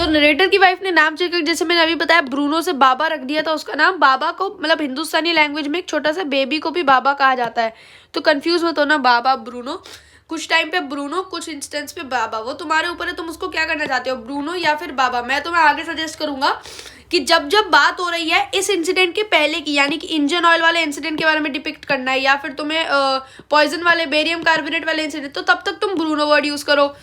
तो नरेटर की वाइफ ने नाम चेंज कर, जैसे मैंने अभी बताया ब्रूनो से बाबा रख दिया था उसका नाम। बाबा को मतलब हिंदुस्तानी लैंग्वेज में एक छोटा सा बेबी को भी बाबा कहा जाता है, तो कंफ्यूज मत होना, बाबा ब्रूनो। कुछ टाइम पे ब्रूनो, कुछ इंस्टेंस पे बाबा, वो तुम्हारे ऊपर है, तुम उसको क्या करना चाहते हो, ब्रूनो या फिर बाबा। मैं तुम्हें आगे सजेस्ट करूंगा कि जब जब बात हो रही है इस इंसिडेंट के पहले की, यानी कि इंजन ऑयल वाले इंसिडेंट के बारे में डिपिक्ट करना है, या फिर तुम्हें पॉइजन वाले बेरियम कार्बोनेट वाले इंसिडेंट, तो तब तक तुम ब्रूनो वर्ड यूज करो।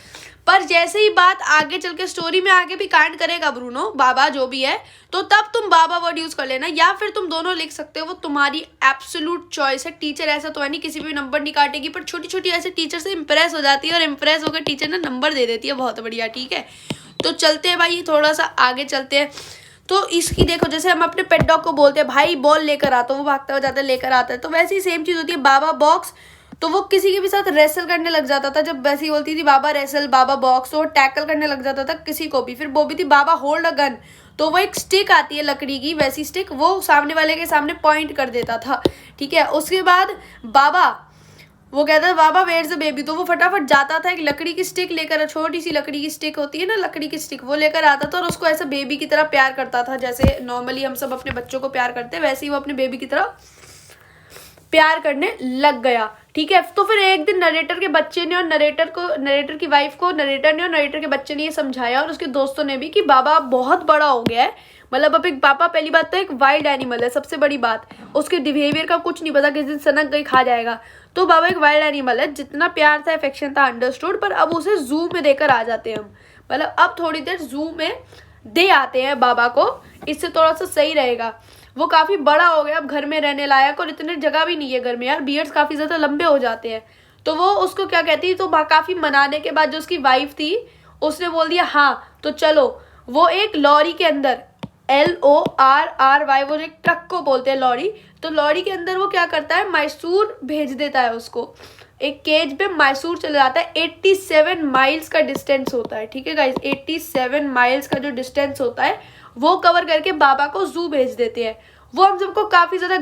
पर जैसे ही बात आगे चल के स्टोरी में आगे भी कांड करेगा ब्रूनो, बाबा जो भी है, तो तब तुम बाबा वर्ड यूज कर लेना, या फिर तुम दोनों लिख सकते हो, वो तुम्हारी एब्सोल्यूट चॉइस है। टीचर ऐसा तो है नहीं किसी भी नंबर नहीं काटेगी, पर छोटी छोटी ऐसे टीचर से इंप्रेस हो जाती है, और इंप्रेस होकर टीचर ने नंबर दे देती है, बहुत बढ़िया। ठीक है, तो चलते हैं भाई, थोड़ा सा आगे चलते हैं। तो इसकी देखो, जैसे हम अपने पेट डॉग को बोलते हैं भाई बॉल लेकर आता, वो भागता हो जाता है लेकर आता है, तो वैसे ही सेम चीज होती है बाबा बॉक्स। तो वो किसी के भी साथ रेसल करने लग जाता था, जब वैसी बोलती थी बाबा रेसल बाबा बॉक्स, तो वो टैकल करने लग जाता था किसी को भी। फिर वो भी थी बाबा होल्ड अ गन, तो वो एक स्टिक आती है लकड़ी की, वैसी स्टिक, वो सामने वाले के सामने पॉइंट कर देता था। ठीक है, उसके बाद बाबा, वो कहता है बाबा वेयर इज द बेबी, तो वो फटाफट जाता था, एक लकड़ी की स्टिक लेकर, छोटी सी लकड़ी की स्टिक होती है ना, लकड़ी की स्टिक, वो लेकर आता था, और उसको ऐसा बेबी की तरह प्यार करता था, जैसे नॉर्मली हम सब अपने बच्चों को प्यार करते हैं, वैसे ही वो अपने बेबी की तरह प्यार करने लग गया। ठीक है, तो फिर एक दिन नरेटर के बच्चे ने और नरेटर की वाइफ को, नरेटर ने और नरेटर के बच्चे ने ये समझाया, और उसके दोस्तों ने भी, कि बाबा बहुत बड़ा हो गया है, मतलब अब एक पापा, पहली बात तो एक वाइल्ड एनिमल है, सबसे बड़ी बात, उसके बिहेवियर का कुछ नहीं पता, किस दिन सनक गई खा जाएगा। तो बाबा एक वाइल्ड एनिमल है, जितना प्यार था अफेक्शन था अंडरस्टूड, पर अब उसे जू में देकर आ जाते हैं हम, मतलब अब थोड़ी देर जू में दे आते हैं बाबा को, इससे थोड़ा सा सही रहेगा। वो काफी बड़ा हो गया, अब घर में रहने लायक, और इतने जगह भी नहीं है घर में यार, बियर्ड्स काफी ज्यादा लंबे हो जाते हैं। तो वो उसको क्या कहती, तो काफी मनाने के बाद जो उसकी वाइफ थी उसने बोल दिया हाँ तो चलो। वो एक लॉरी के अंदर, LORRY, वो एक ट्रक को बोलते हैं लॉरी, तो लॉरी के अंदर वो क्या करता है, मैसूर भेज देता है उसको, एक केज पे मैसूर चले जाता है। 87 माइल्स का डिस्टेंस होता है। ठीक है गाइस, 87 माइल्स का जो डिस्टेंस होता है वो कवर करके बाबा को जू भेज देते हैं। वो हम सबको काफी ज्यादा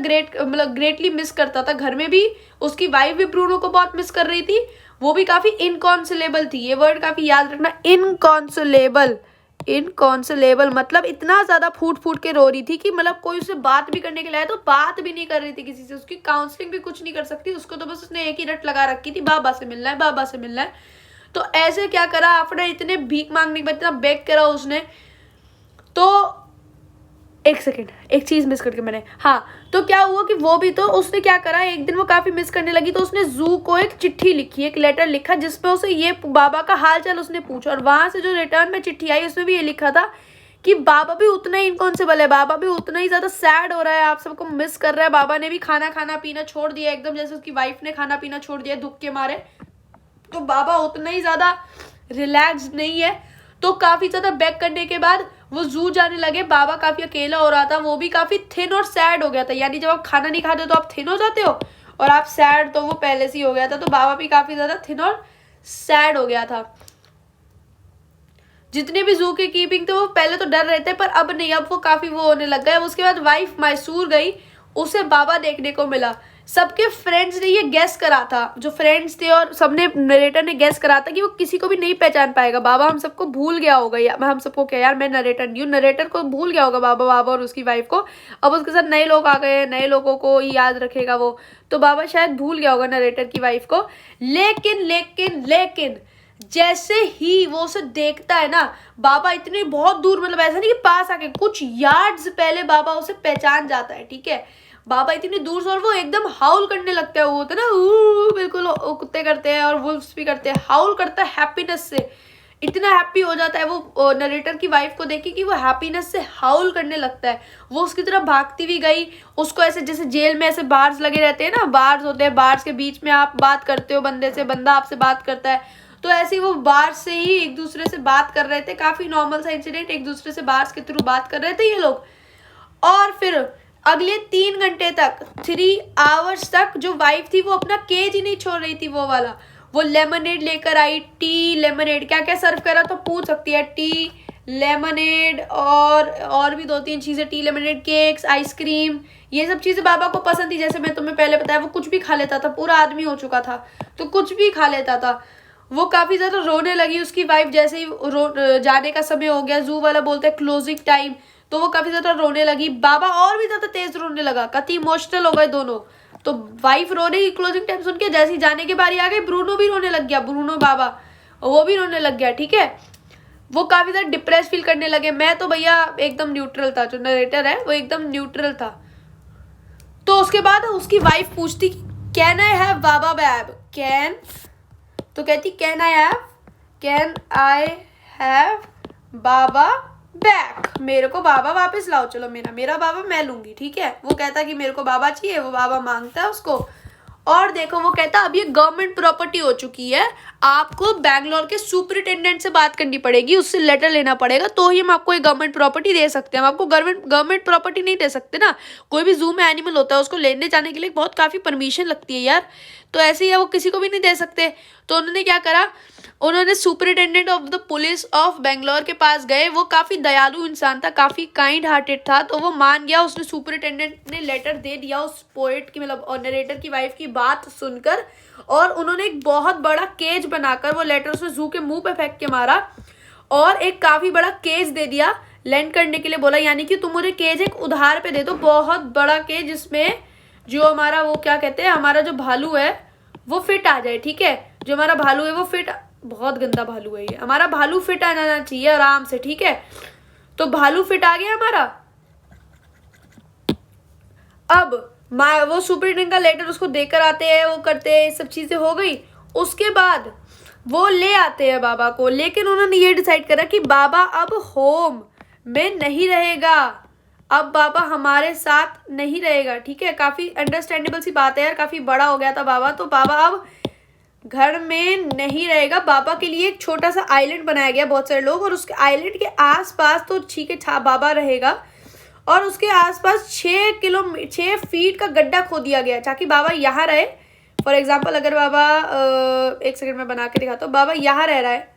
ग्रेटली मिस करता था, घर में भी उसकी वाइफ भी ब्रूनो को बहुत मिस कर रही थी, वो भी काफी इनकॉन्सोलेबल थी, ये वर्ड काफी याद रखना, इनकॉन्सोलेबल मतलब इतना ज्यादा फूट फूट के रो रही थी कि मतलब कोई उससे बात भी करने के लिए आया तो बात भी नहीं कर रही थी किसी से, उसकी काउंसलिंग भी कुछ नहीं कर सकती, उसको तो बस उसने एक ही रट लगा रखी थी, बाबा से मिलना है, बाबा से मिलना है। तो ऐसे क्या करा, अपने इतने भीख मांगने के बाद इतना बेग करा उसने। तो एक सेकेंड, एक चीज मिस करके मैंने, हाँ, तो क्या हुआ कि वो भी, तो उसने क्या करा, एक दिन वो काफी मिस करने लगी, तो उसने जू को एक चिट्ठी लिखी, एक लेटर लिखा, जिसमें उसे ये बाबा का हाल चाल उसने पूछा, और वहां से जो रिटर्न में चिट्ठी आई उसमें भी ये लिखा था कि बाबा भी उतना ही इनकॉन्सेबल है, बाबा भी उतना ही ज्यादा सैड हो रहा है, आप सबको मिस कर रहा है, बाबा ने भी खाना पीना छोड़ दिया एकदम, जैसे उसकी वाइफ ने खाना पीना छोड़ दिया दुख के मारे, तो बाबा उतना ही ज्यादा रिलैक्स नहीं है। तो काफी ज्यादा बैक करने के बाद वो जू जाने लगे, बाबा काफी अकेला हो रहा था, वो भी काफी थिन और सैड हो गया था, यानी जब आप खाना नहीं खाते तो आप थिन हो जाते हो, और आप सैड तो वो पहले से ही हो गया था, तो बाबा भी काफी ज्यादा थिन और सैड हो गया था। जितने भी जू के कीपिंग थे वो पहले तो डर रहे थे, पर अब नहीं, अब वो काफी वो होने लग गए। उसके बाद वाइफ मैसूर गई, उसे बाबा देखने को मिला, सबके फ्रेंड्स ने ये गेस करा था, जो फ्रेंड्स थे और सबने, नरेटर ने गेस करा था कि वो किसी को भी नहीं पहचान पाएगा, बाबा हम सबको भूल गया होगा, या हम सबको क्या यार, मैं नरेटर नहीं हूँ, नरेटर को भूल गया होगा बाबा और उसकी वाइफ को, अब उसके साथ नए लोग आ गए, नए लोगों को ही याद रखेगा वो, तो बाबा शायद भूल गया होगा नरेटर की वाइफ को। लेकिन जैसे ही वो उसे देखता है ना, बाबा इतनी बहुत दूर, मतलब ऐसा नहीं कि पास आके, कुछ यार्ड्स पहले बाबा उसे पहचान जाता है। ठीक है, बाबा इतनी दूर से, और वो एकदम हाउल करने लगता है, वो होता है ना बिल्कुल कुत्ते करते हैं और वुल्फ्स भी करते हैं, हाउल करता है हैप्पीनेस से, इतना हैप्पी हो जाता है वो नरेटर की वाइफ को देख के कि वो हैप्पीनेस से हाउल करने लगता है। वो उसकी तरफ भागती भी गई, उसको ऐसे, जैसे जेल में ऐसे बार्स लगे रहते हैं ना, बार्स होते हैं, बार्स के बीच में आप बात करते हो बंदे से, बंदा आपसे बात करता है, तो ऐसे ही वो बार्स से ही एक दूसरे से बात कर रहे थे, काफी नॉर्मल सा इंसिडेंट, एक दूसरे से बार्स के थ्रू बात कर रहे थे ये लोग। और फिर अगले 3 घंटे तक, 3 आवर्स तक जो वाइफ थी वो अपना केज ही नहीं छोड़ रही थी, वो वाला, वो लेमनेड लेकर आई, टी लेमनेड, क्या क्या सर्व करा तो पूछ सकती है, टी लेमनेड और भी 2-3 चीजें, टी लेमनेड, केक्स, आइसक्रीम, ये सब चीजें बाबा को पसंद थी। जैसे मैं तुम्हें पहले बताया, वो कुछ भी खा लेता था, पूरा आदमी हो चुका था तो कुछ भी खा लेता था। वो काफ़ी ज़्यादा रोने लगी। उसकी वाइफ जैसे ही जाने का समय हो गया, जू वाला बोलता है क्लोजिंग टाइम, तो वो काफ़ी ज़्यादा रोने लगी। बाबा और भी ज़्यादा तेज़ रोने लगा, काफ़ी इमोशनल हो गए दोनों। तो वाइफ रो रही क्लोजिंग टाइम सुन के, जैसे ही जाने की बारी आ गई ब्रूनो भी रोने लग गया, ब्रूनो बाबा वो भी रोने लग गया। ठीक है, वो काफ़ी ज़्यादा डिप्रेस फील करने लगे। मैं तो भैया एकदम न्यूट्रल था, जो नरेटर है वो एकदम न्यूट्रल था। तो उसके बाद उसकी वाइफ पूछती can I have Baba babe, can, तो कहती can I have Baba back, मेरे को बाबा वापस लाओ, चलो मेरा बाबा मैं लूंगी। ठीक है, वो कहता कि मेरे को बाबा चाहिए, वो बाबा मांगता है उसको। और देखो वो कहता अब ये गवर्नमेंट प्रॉपर्टी हो चुकी है, आपको बैंगलोर के सुपरिटेंडेंट से बात करनी पड़ेगी, उससे लेटर लेना पड़ेगा, तो ही हम आपको ये गवर्नमेंट प्रॉपर्टी दे सकते हैं। हम आपको गवर्नमेंट प्रॉपर्टी नहीं दे सकते ना। कोई भी जू में एनिमल होता है उसको लेने जाने के लिए बहुत काफ़ी परमिशन लगती है यार, तो ऐसे ही है, वो किसी को भी नहीं दे सकते। तो उन्होंने क्या करा, उन्होंने superintendent of the police of Bangalore के पास गए। वो काफ़ी दयालु इंसान था, काफ़ी काइंड हार्टेड था, तो वो मान गया। उसने सुपरिटेंडेंट ने लेटर दे दिया उस पोएट की, मतलब और नरेटर की वाइफ की बात सुनकर, और उन्होंने एक बहुत बड़ा केज बनाकर वो लेटर उसने जू के मुंह पे फेंक के मारा, और एक काफ़ी बड़ा केज दे दिया लैंड करने के लिए। बोला यानी कि तुम मुझे केज एक उधार पे दे दो, बहुत बड़ा केज, जिसमें जो हमारा वो क्या कहते हैं, हमारा जो भालू है वो फिट आ जाए। ठीक है, जो हमारा भालू है वो फिट, बहुत गंदा भालू है ये, हमारा भालू फिट आ जाना चाहिए आराम से। ठीक है, तो भालू फिट आ गया हमारा। अब वो सुपरिटेंडेंट का लेटर उसको देकर आते हैं, वो करते हैं, सब चीजें हो गई। उसके बाद वो ले आते हैं बाबा को, लेकिन उन्होंने ये डिसाइड करा कि बाबा अब होम में नहीं रहेगा, अब बाबा हमारे साथ नहीं रहेगा। ठीक है, काफी अंडरस्टैंडेबल सी बात है यार, काफी बड़ा हो गया था बाबा, तो बाबा अब घर में नहीं रहेगा। बाबा के लिए एक छोटा सा आइलैंड बनाया गया, बहुत सारे लोग, और उसके आइलैंड के आसपास तो ठीक है बाबा रहेगा, और उसके आसपास 6 फीट का गड्ढा खोद दिया गया ताकि बाबा यहाँ रहे। फॉर एग्जाम्पल अगर बाबा एक सेकंड में बना के दिखाता हूँ, बाबा यहाँ रह रहा है,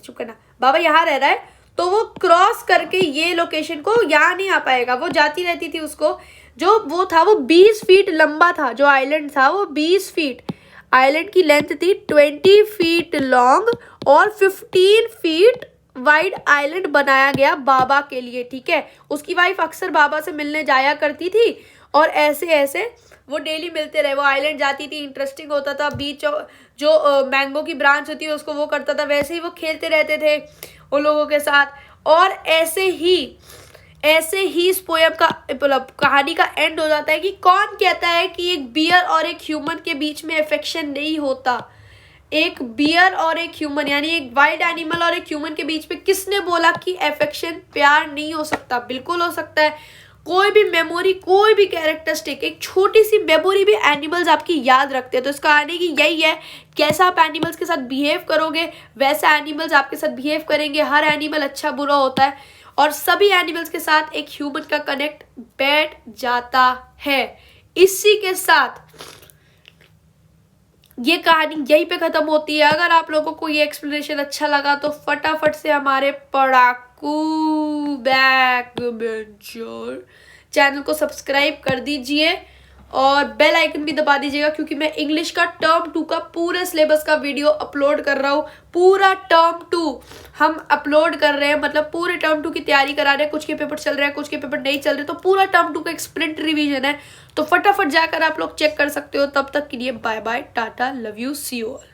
चुप करना, बाबा यहाँ रह रहा है, तो वो क्रॉस करके ये लोकेशन को यहाँ नहीं आ पाएगा। वो जाती रहती थी, उसको जो वो था वो 20 फीट लंबा था, जो आइलैंड था वो 20 फीट, आइलैंड की लेंथ थी 20 फीट लॉन्ग और 15 फीट वाइड आइलैंड बनाया गया बाबा के लिए। ठीक है, उसकी वाइफ अक्सर बाबा से मिलने जाया करती थी, और ऐसे ऐसे वो डेली मिलते रहे। वो आइलैंड जाती थी, इंटरेस्टिंग होता था, बीच जो मैंगो की ब्रांच होती है उसको वो करता था, वैसे ही वो खेलते रहते थे उन लोगों के साथ। और ऐसे ही इस पोएम का मतलब कहानी का एंड हो जाता है कि कौन कहता है कि एक बियर और एक ह्यूमन के बीच में अफेक्शन नहीं होता। एक बियर और एक ह्यूमन यानी एक वाइल्ड एनिमल और एक ह्यूमन के बीच में किसने बोला कि अफेक्शन प्यार नहीं हो सकता? बिल्कुल हो सकता है। कोई भी मेमोरी, कोई भी कैरेक्टरिस्टिक, एक छोटी सी मेमोरी भी एनिमल्स आपकी याद रखते हैं। तो इसका आने की यही है, कैसा आप एनिमल्स के साथ बिहेव करोगे वैसा एनिमल्स आपके साथ बिहेव करेंगे। हर एनिमल अच्छा बुरा होता है, और सभी एनिमल्स के साथ एक ह्यूमन का कनेक्ट बैठ जाता है। इसी के साथ ये कहानी यहीं पे खत्म होती है। अगर आप लोगों को ये एक्सप्लेनेशन अच्छा लगा तो फटाफट से हमारे पढ़ाकू बैकबेंचर चैनल को सब्सक्राइब कर दीजिए और बेल आइकन भी दबा दीजिएगा, क्योंकि मैं इंग्लिश का टर्म 2 का पूरे सिलेबस का वीडियो अपलोड कर रहा हूँ। पूरा टर्म 2 हम अपलोड कर रहे हैं, मतलब पूरे टर्म 2 की तैयारी करा रहे हैं। कुछ के पेपर चल रहे हैं, कुछ के पेपर नहीं चल रहे, तो पूरा टर्म 2 का एक स्प्रिंट रिवीजन है। तो फटाफट जाकर आप लोग चेक कर सकते हो। तब तक के लिए bye bye, tata, love you, see you all.